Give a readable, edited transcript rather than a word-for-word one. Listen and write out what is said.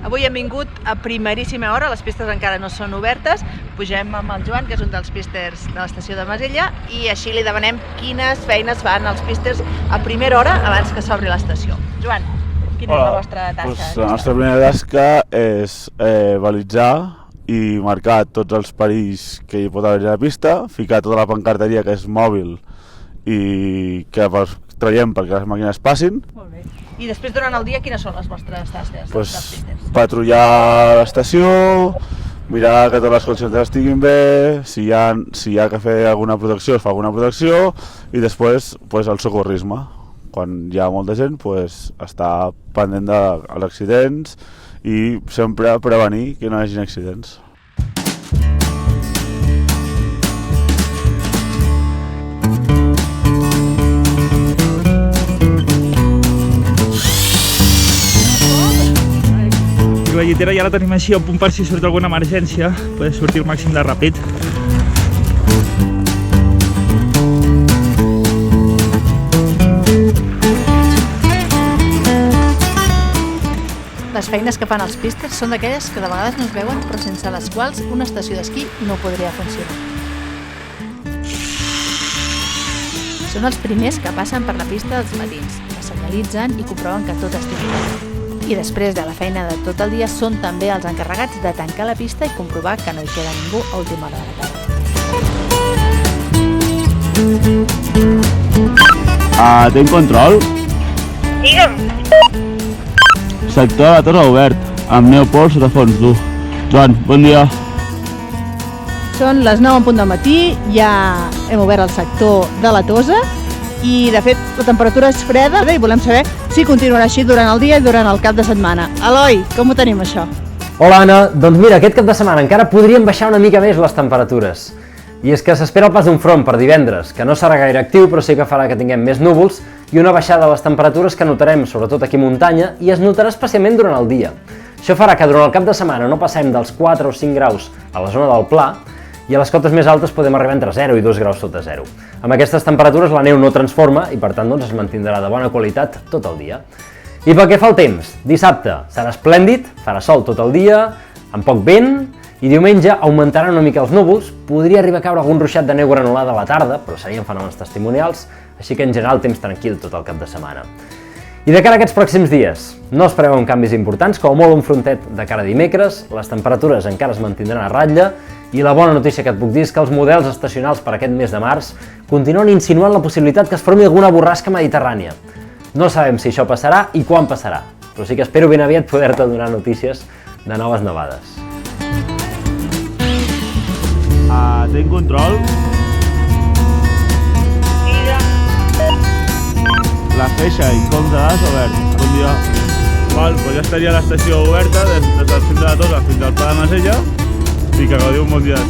Avui hem vingut a primeríssima hora, les pistes encara no són obertes. Pugem amb el Joan, que és un dels pisters de l'estació de Masella, i així li demanem quines feines fan els pisters a primera hora abans que s'obri l'estació. Joan, quina és la vostra tasca? La nostra primera tasca és balitzar i marcar tots els perills que hi pot haver a la pista, ficar tota la pancarteria que és mòbil i que traiem perquè les màquines passin. Molt bé. I després, durant el dia, quines són les vostres tasques dels pisters? Patrullar l'estació, mirar que totes les condicions estiguin bé, si hi ha que fer alguna protecció, es fa alguna protecció, i després el socorrisme. Quan hi ha molta gent, estar pendent dels accidents i sempre prevenir que no hi hagi accidents. La llitera ja la tenim així a punt per si surt alguna emergència, poder sortir el màxim de ràpid. Les feines que fan els pisters són d'aquelles que de vegades no es veuen, però sense les quals una estació d'esquí no podria funcionar. Són els primers que passen per la pista als matins, que senyalitzen i comproven que tot estigui bé. I després de la feina de tot el dia són també els encarregats de tancar la pista i comprovar que no hi queda ningú a última hora de la tarda. Tinc control? Digue'm. Sector de la Torre obert, amb Neopol sota fons dur. Joan, bon dia. Són les 9 en punt del matí, ja hem obert el sector de la Tosa i, de fet, la temperatura és freda i volem saber si continuarà així durant el dia i durant el cap de setmana. Eloi, com ho tenim, això? Hola, Anna. Doncs mira, aquest cap de setmana encara podríem baixar una mica més les temperatures. I és que s'espera el pas d'un front per divendres, que no serà gaire actiu, però sí que farà que tinguem més núvols i una baixada de les temperatures que notarem, sobretot aquí a muntanya, i es notarà especialment durant el dia. Això farà que durant el cap de setmana no passem dels 4 o 5 graus a la zona del Pla, i a les cotes més altes podem arribar entre 0 i 2 graus sota 0. Amb aquestes temperatures la neu no transforma i per tant es mantindrà de bona qualitat tot el dia. I pel que fa al temps, dissabte serà esplèndid, farà sol tot el dia, amb poc vent, i diumenge augmentaran una mica els núvols, podria arribar a caure algun ruixat de neu granulada a la tarda, però serien fenòmens testimonials, així que en general temps tranquil tot el cap de setmana. I de cara a aquests pròxims dies, no es preveuen canvis importants, com a molt un frontet de cara a dimecres, les temperatures encara es mantindran a ratlla, i la bona notícia que et puc dir és que els models estacionals per aquest mes de març continuen insinuant la possibilitat que es formi alguna borrasca mediterrània. No sabem si això passarà i quan passarà, però sí que espero ben aviat poder-te donar notícies de noves nevades. Tinc control? La feixa i com de gas obert. Bon dia. Doncs ja estaria l'estació oberta des del cim de la Tosa fins al Pla de Masella i que gaudiu un bon dia.